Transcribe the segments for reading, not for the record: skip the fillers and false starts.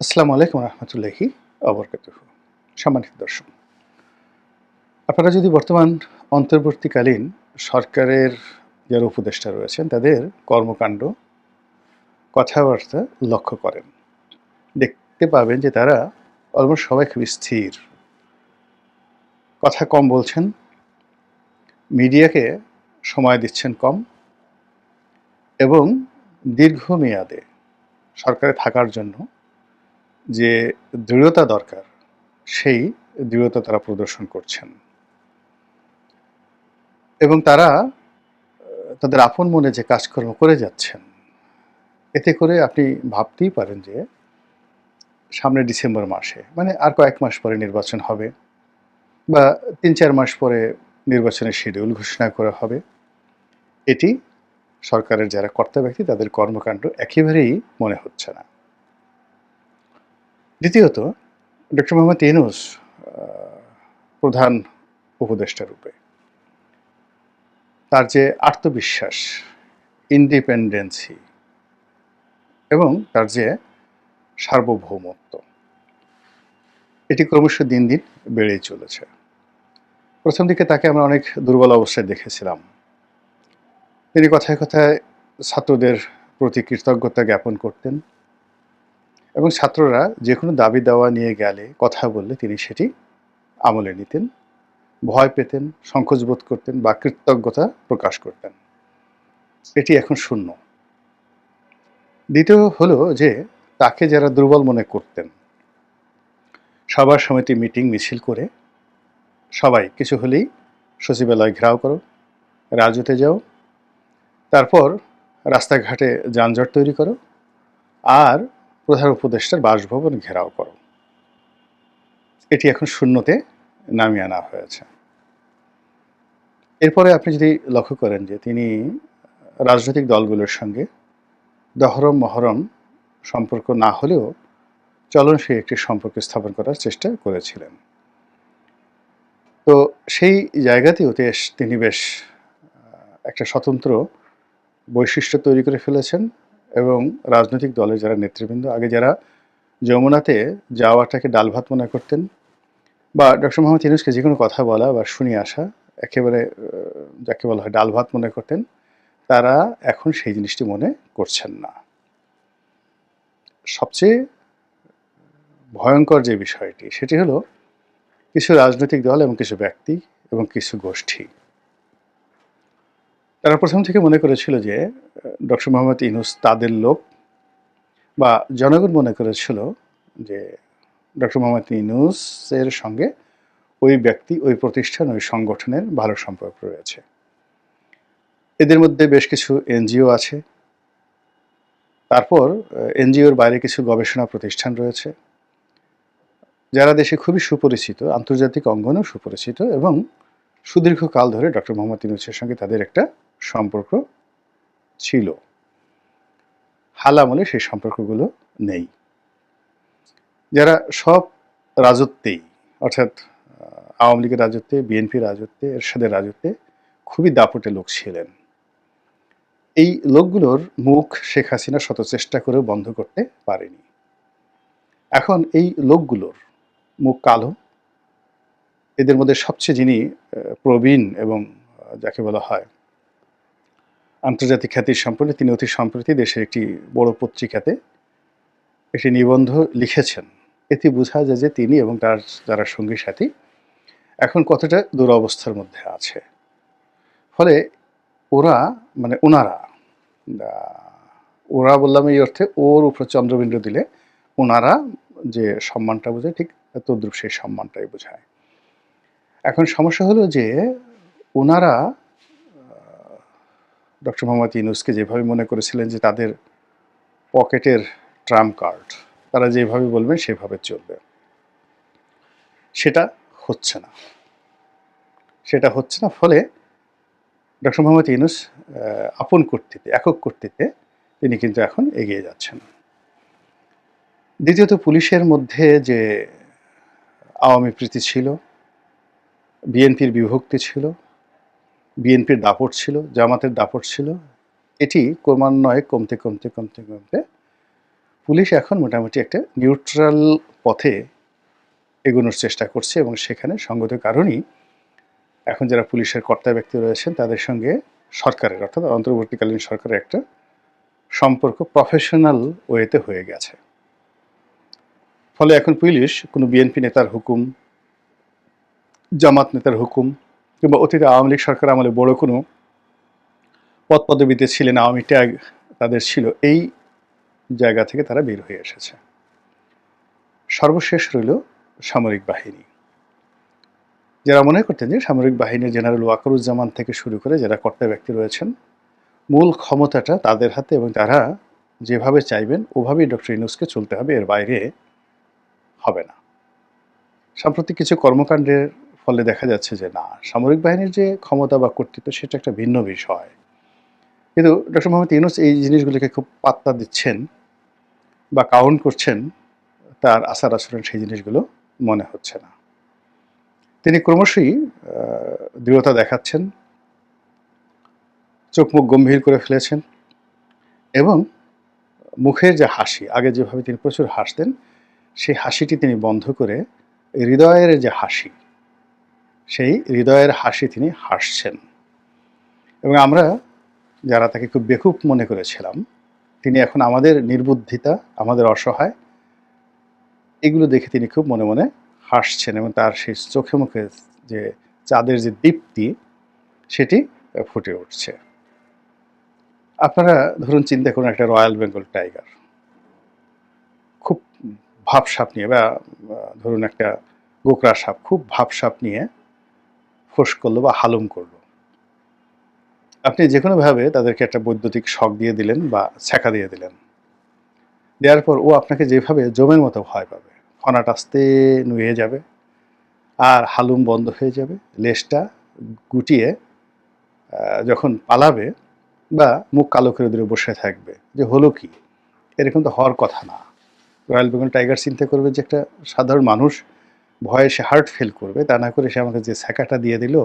আসসালামু আলাইকুম রহমতুল্লাহি অবরকাতুহু। সম্মানিত দর্শক, আপনারা যদি বর্তমান অন্তর্বর্তীকালীন সরকারের যারা উপদেষ্টা রয়েছেন তাদের কর্মকাণ্ড, কথাবার্তা লক্ষ্য করেন, দেখতে পাবেন যে তারা অলমোস্ট সবাই খুবই স্থির, কথা কম বলছেন, মিডিয়াকে সময় দিচ্ছেন কম এবং দীর্ঘমেয়াদে সরকারে থাকার জন্য যে দৃঢ়তা দরকার সেই দৃঢ়তা তারা প্রদর্শন করছেন এবং তারা তাদের আপন মনে যে কাজকর্ম করে যাচ্ছেন, এতে করে আপনি ভাবতেই পারেন যে সামনে ডিসেম্বর মাসে মানে আর কয়েক মাস পরে নির্বাচন হবে বা ৩-৪ মাস পরে নির্বাচনের শিডিউল ঘোষণা করা হবে। এটি সরকারের যারা কর্তা ব্যক্তি তাদের কর্মকাণ্ড একেবারেই মনে হচ্ছে না। দ্বিতীয়ত, ডক্টর মোহাম্মদ ইউনূস প্রধান উপদেষ্টা রূপে তার যে আত্মবিশ্বাস, ইন্ডিপেন্ডেন্সি এবং তার যে সার্বভৌমত্ব, এটি ক্রমশ দিন দিন বেড়েই চলেছে। প্রথম দিকে তাকে আমরা অনেক দুর্বল অবস্থায় দেখেছিলাম। তিনি কথায় কথায় ছাত্রদের প্রতি কৃতজ্ঞতা জ্ঞাপন করতেন এবং ছাত্ররা যে কোনো দাবি দাওয়া নিয়ে গেলে, কথা বললে তিনি সেটি আমলে নিতেন, ভয় পেতেন, সংকোচ বোধ করতেন বা কৃতজ্ঞতা প্রকাশ করতেন। এটি এখন শূন্য। দ্বিতীয় হলো যে তাকে যারা দুর্বল মনে করতেন, সভা সমিতি মিটিং মিছিল করে সবাই কিছু হলেই সচিবালয় ঘেরাও করো, রাজুতে যাও, তারপর রাস্তাঘাটে যানজট তৈরি করো আর প্রধান উপদেষ্টার বাসভবন ঘেরাও করো। এটি এখন শূন্যতে নামিয়ে আনা হয়েছে। এরপরে আপনি যদি লক্ষ্য করেন যে তিনি রাজনৈতিক দলগুলোর সঙ্গে দহরম মহরম সম্পর্ক না হলেও চলনসই একটি সম্পর্ক স্থাপন করার চেষ্টা করেছিলেন। তো সেই জায়গাতেও তিনি বেশ একটা স্বতন্ত্র বৈশিষ্ট্য তৈরি করে ফেলেছেন এবং রাজনৈতিক দলের যারা নেতৃবৃন্দ আগে যারা যমুনাতে যাওয়াটাকে ডাল ভাত মনে করতেন বা ডক্টর মোহাম্মদ ইউনূসকে যে কোনো কথা বলা বা শুনিয়ে আসা একেবারে যাকে বলা হয় ডাল ভাত মনে করতেন, তারা এখন সেই জিনিসটি মনে করছেন না। সবচেয়ে ভয়ঙ্কর যে বিষয়টি সেটি হলো কিছু রাজনৈতিক দল এবং কিছু ব্যক্তি এবং কিছু গোষ্ঠী, তারা প্রথম থেকে মনে করেছিল যে ডক্টর মোহাম্মদ ইউনূস তাদের লোক বা জনগণ মনে করেছিল যে ডক্টর মোহাম্মদ ইউনূসের সঙ্গে ওই ব্যক্তি, ওই প্রতিষ্ঠান, ওই সংগঠনের ভালো সম্পর্ক রয়েছে। এদের মধ্যে বেশ কিছু এনজিও আছে, তারপর এনজিওর বাইরে কিছু গবেষণা প্রতিষ্ঠান রয়েছে যারা দেশে খুবই সুপরিচিত, আন্তর্জাতিক অঙ্গনেও সুপরিচিত এবং সুদীর্ঘকাল ধরে ডক্টর মোহাম্মদ ইউনূসের সঙ্গে তাদের একটা সম্পর্ক ছিল। হাল আমলে সেই সম্পর্কগুলো নেই। যারা সব রাজত্বেই, অর্থাৎ আওয়ামী লীগের রাজত্বে, বিএনপির রাজত্বে, এরশাদের রাজত্বে খুবই দাপটে লোক ছিলেন। এই লোকগুলোর মুখ শেখ হাসিনা শত চেষ্টা করেও বন্ধ করতে পারেনি। এখন এই লোকগুলোর মুখ কালো। এদের মধ্যে সবচেয়ে যিনি প্রবীণ এবং যাকে বলা হয় আন্তর্জাতিক খ্যাতির সম্পন্ন, তিনি অতি সম্প্রতি দেশের একটি বড় পত্রিকাতে একটি নিবন্ধ লিখেছেন। এতে বোঝা যায় যে তিনি এবং তার যারা সঙ্গী সাথী এখন কতটা দুরবস্থার মধ্যে আছে। ফলে ওরা মানে ওরা বললাম এই অর্থে ওর উপরে চন্দ্রবিন্দু দিলে ওনারা যে সম্মানটা বোঝায় ঠিক তদ্রূপ সেই সম্মানটাই বোঝায়। এখন সমস্যা হলো যে ওনারা ডক্টর মোহাম্মদ ইউনূসকে যেভাবে মনে করেছিলেন যে তাদের পকেটের ট্রাম্প কার্ড, তারা যেভাবে বলবেন সেভাবে চলবে, সেটা হচ্ছে না। ফলে ডক্টর মোহাম্মদ ইউনূস আপন কর্তৃত্বে, একক কর্তৃত্বে তিনি কিন্তু এখন এগিয়ে যাচ্ছেন। দ্বিতীয়ত, পুলিশের মধ্যে যে আওয়ামী প্রীতি ছিল, বিএনপির বিভক্তি ছিল, বিএনপির দাপট ছিল, জামাতের দাপট ছিল, এটি ক্রমান্বয়ে কমতে পুলিশ এখন মোটামুটি একটা নিউট্রাল পথে এগোনোর চেষ্টা করছে এবং সেখানে সঙ্গত কারণেই এখন যারা পুলিশের কর্তা ব্যক্তি রয়েছেন তাদের সঙ্গে সরকারের অর্থাৎ অন্তর্বর্তীকালীন সরকারের একটা সম্পর্ক প্রফেশনাল ওয়েতে হয়ে গেছে। ফলে এখন পুলিশ কোনো বিএনপি নেতার হুকুম, জামাত নেতার হুকুম কিংবা অতীতে আওয়ামী লীগ সরকার আমলে বড় কোনো পদ পদবিতে ছিলেন, আওয়ামী ট্যাগ তাদের ছিল, এই জায়গা থেকে তারা বের হয়ে এসেছে। সর্বশেষ রইল সামরিক বাহিনী। যারা মনে করতেন যে সামরিক বাহিনীর জেনারেল ওয়াকারুজ্জামান থেকে শুরু করে যারা কর্তা ব্যক্তি রয়েছেন, মূল ক্ষমতাটা তাদের হাতে এবং তারা যেভাবে চাইবেন ওভাবেই ডক্টর ইউনূসকে চলতে হবে, এর বাইরে হবে না। সাম্প্রতিক কিছু কর্মকাণ্ডের ফলে দেখা যাচ্ছে যে না, সামরিক বাহিনীর যে ক্ষমতা বা কর্তৃত্ব সেটা একটা ভিন্ন বিষয়, কিন্তু ডক্টর মোহাম্মদ ইউনূস এই জিনিসগুলিকে খুব পাত্তা দিচ্ছেন বা কাউন্ট করছেন, তার আচার আচরণ সেই জিনিসগুলো মনে হচ্ছে না। তিনি ক্রমশই দৃঢ়তা দেখাচ্ছেন, চোখ মুখ গম্ভীর করে ফেলেছেন এবং মুখের যে হাসি, আগে যেভাবে তিনি প্রচুর হাসতেন, সেই হাসিটি তিনি বন্ধ করে হৃদয়ের যে হাসি, সেই হৃদয়ের হাসি তিনি হাসছেন। এবং আমরা যারা তাকে খুব বেকুব মনে করেছিলাম, তিনি এখন আমাদের নির্বুদ্ধিতা, আমাদের অসহায়, এগুলো দেখে তিনি খুব মনে মনে হাসছেন এবং তার সেই চোখে মুখে যে চাঁদের যে দীপ্তি সেটি ফুটে উঠছে। আপনারা ধরুন চিন্তা করুন একটা রয়্যাল বেঙ্গল টাইগার খুব ভাবসাপ নিয়ে, বা ধরুন একটা গোকরা সাপ খুব ভাবসাপ নিয়ে ফোঁস করলো বা হালুম করলো। আপনি যে কোনোভাবে তাদেরকে একটা বৈদ্যুতিক শক দিয়ে দিলেন বা ছ্যাঁকা দিয়ে দিলেন, দেওয়ার পর ও আপনাকে যেভাবে জমের মতো ভয় পাবে, ফনাটা আস্তে নুয়ে যাবে আর হালুম বন্ধ হয়ে যাবে, লেজটা গুটিয়ে যখন পালাবে বা মুখ কালো করে দিয়ে বসে থাকবে যে হলো কি, এরকম তো হওয়ার কথা না। রয়্যাল বেঙ্গল টাইগার চিন্তা করবে যে একটা সাধারণ মানুষ ভয়ে সে হার্ট ফেল করবে, তা না করে সে আমাকে যে ছ্যাঁকাটা দিয়ে দিল,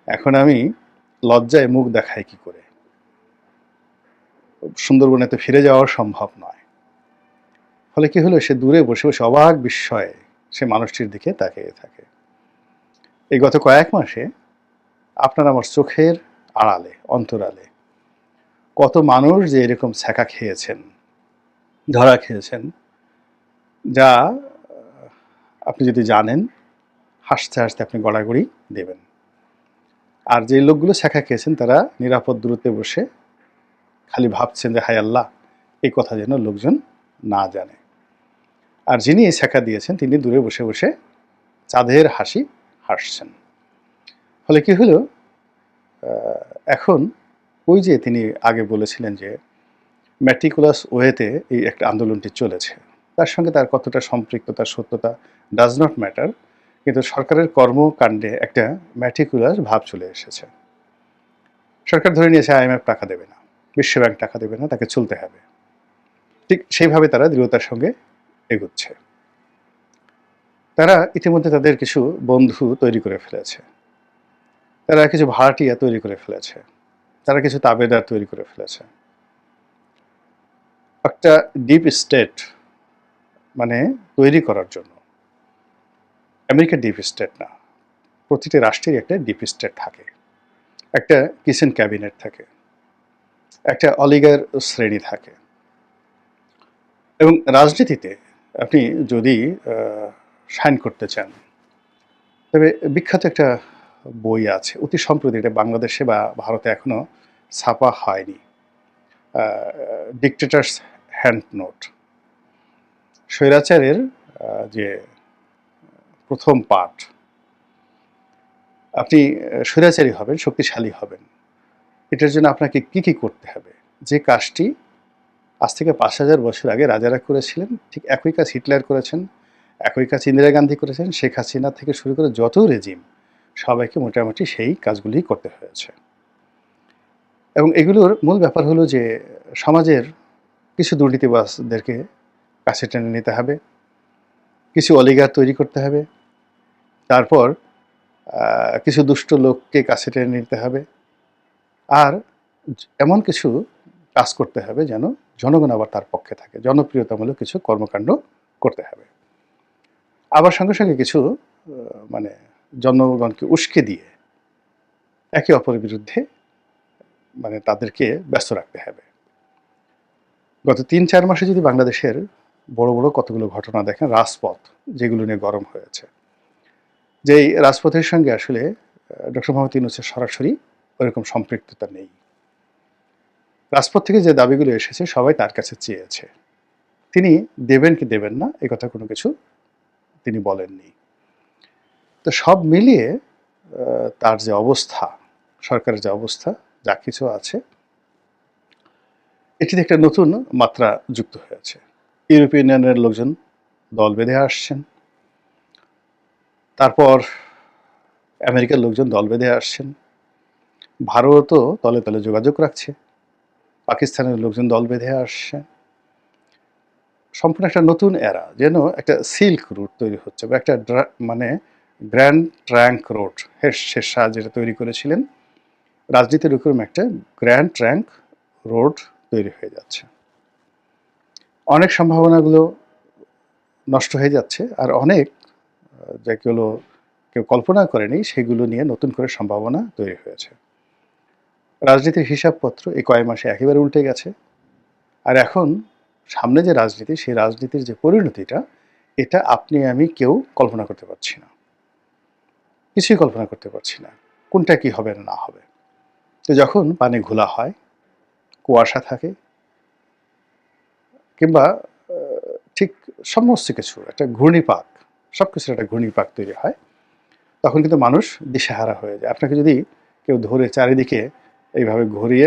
এখন আমি লজ্জায় মুখ দেখাই কি করে, সুন্দরবনে তো ফিরে যাওয়া সম্ভব নয়। ফলে কি হলো, সে দূরে বসে বসে অবাক বিস্ময়ে সে মানুষটির দিকে তাকিয়ে থাকে। এই গত কয়েক মাসে আপনার আমার চোখের আড়ালে, অন্তরালে কত মানুষ যে এরকম ছ্যাঁকা খেয়েছেন, ধরা খেয়েছেন, যা আপনি যদি জানেন হাসতে হাসতে আপনি গড়াগড়ি দেবেন। আর যে লোকগুলো ছ্যাঁকা খেয়েছেন তারা নিরাপদ দূরত্বে বসে খালি ভাবছেন যে হায় আল্লাহ, এই কথা যেন লোকজন না জানে। আর যিনি এই ছ্যাঁকা দিয়েছেন তিনি দূরে বসে বসে চাঁদের হাসি হাসছেন। ফলে কি হলো, এখন ওই যে তিনি আগে বলেছিলেন যে ম্যাটিকুলাস ওয়েতে এই একটা আন্দোলনটি চলেছে, তার সঙ্গে তার কতটা সম্পৃক্ততা, সত্যতা ডাজ নট ম্যাটার, কিন্তু সরকারের কর্মকাণ্ডে একটা ম্যাটিকুলাস ভাব চলে এসেছে। সরকার ধরে নিয়েছে IMF টাকা দেবে না, বিশ্বব্যাংক টাকা দেবে না, তাকে চলতে হবে। ঠিক সেইভাবে তারা দৃঢ়তার সঙ্গে এগোচ্ছে। তারা ইতিমধ্যে তাদের কিছু বন্ধু তৈরি করে ফেলেছে, তারা কিছু ভাড়াটিয়া তৈরি করে ফেলেছে, তারা কিছু তাবেদার তৈরি করে ফেলেছে। একটা ডিপ স্টেট মানে তৈরি করার জন্য, আমেরিকার ডিপ স্টেট না, প্রতিটি রাষ্ট্রের একটা ডিপ স্টেট থাকে, একটা কিচেন ক্যাবিনেট থাকে, একটা অলিগার শ্রেণী থাকে। এবং রাজনীতিতে আপনি যদি সাইন করতে চান, তবে বিখ্যাত একটা বই আছে, অতি সম্প্রতি, এটা বাংলাদেশে বা ভারতে এখনো ছাপা হয়নি, ডিক্টেটার্স হ্যান্ড নোট। স্বৈরাচারের যে প্রথম পাঠ, আপনি স্বৈরাচারী হবেন, শক্তিশালী হবেন, এটার জন্য আপনাকে কি কি করতে হবে, যে কাজটি আজ থেকে 5000 বছর আগে রাজারা করেছিলেন, ঠিক একই কাজ হিটলার করেছেন, একই কাজ ইন্দিরা গান্ধী করেছেন, শেখ হাসিনা থেকে শুরু করে যত রেজিম, সবাইকে মোটামুটি সেই কাজগুলি করতে হয়েছে। এবং এগুলোর মূল ব্যাপার হলো যে সমাজের কিছু দুর্নীতিবাজদেরকে কাছে টেনে নিতে হবে, কিছু অলিগার তৈরি করতে হবে, তারপর কিছু দুষ্ট লোককে কাছে টেনে নিতে হবে, আর এমন কিছু কাজ করতে হবে যেন জনগণ আবার তার পক্ষে থাকে, জনপ্রিয়তামূলক কিছু কর্মকাণ্ড করতে হবে। আবার সঙ্গে সঙ্গে কিছু মানে জনগণকে উস্কে দিয়ে একে অপরের বিরুদ্ধে মানে তাদেরকে ব্যস্ত রাখতে হবে। গত ৩-৪ মাসে যদি বাংলাদেশের বড় বড় কতগুলো ঘটনা দেখেন, রাজপথ যেগুলো নিয়ে গরম হয়েছে, যেই রাজপথের সঙ্গে আসলে ডক্টর মোহাম্মদ ইউনূসের সরাসরি ওইরকম সম্পৃক্ততা নেই। রাজপথ থেকে যে দাবিগুলো এসেছে সবাই তার কাছে চেয়েছে, তিনি দেবেন কি দেবেন না এ কথা কোনো কিছু তিনি বলেননি। তো সব মিলিয়ে তার যে অবস্থা, সরকারের যে অবস্থা, যা কিছু আছে, এটিতে একটা নতুন মাত্রা যুক্ত হয়েছে। ইউরোপিয়ান ইউনিয়নের লোকজন দল বেঁধে আসছেন, তারপর আমেরিকার লোকজন দল বেঁধে আসছেন, ভারতও তলে তলে যোগাযোগ রাখছে, পাকিস্তানের লোকজন দল বেঁধে আসছে। সম্পূর্ণ একটা নতুন এরা, যেন একটা সিল্ক রুট তৈরি হচ্ছে, বা একটা মানে গ্র্যান্ড ট্র্যাঙ্ক রোড শেষ শাহ যেটা তৈরি করেছিলেন, রাজনীতির ওরকম একটা গ্র্যান্ড ট্র্যাঙ্ক রোড তৈরি হয়ে যাচ্ছে। অনেক সম্ভাবনাগুলো নষ্ট হয়ে যাচ্ছে, আর অনেক যেগুলো কেউ কল্পনা করেনি সেগুলো নিয়ে নতুন করে সম্ভাবনা তৈরি হয়েছে। রাজনীতির হিসাবপত্র এই কয়েক মাসে একেবারে উল্টে গেছে, আর এখন সামনে যে রাজনীতি, সেই রাজনীতির যে পরিণতিটা, এটা আপনি আমি কেউ কল্পনা করতে পারছি না, কিছুই কল্পনা করতে পারছি না কোনটা কি হবে না হবে। তো যখন পানি ঘোলা হয়, কুয়াশা থাকে, কিংবা ঠিক সমস্ত কিছু একটা ঘূর্ণিপাক, সব কিছুর একটা ঘূর্ণিপাক তৈরি হয়, তখন কিন্তু মানুষ দিশেহারা হয়ে যায়। আপনাকে যদি কেউ ধরে চারিদিকে এইভাবে ঘুরিয়ে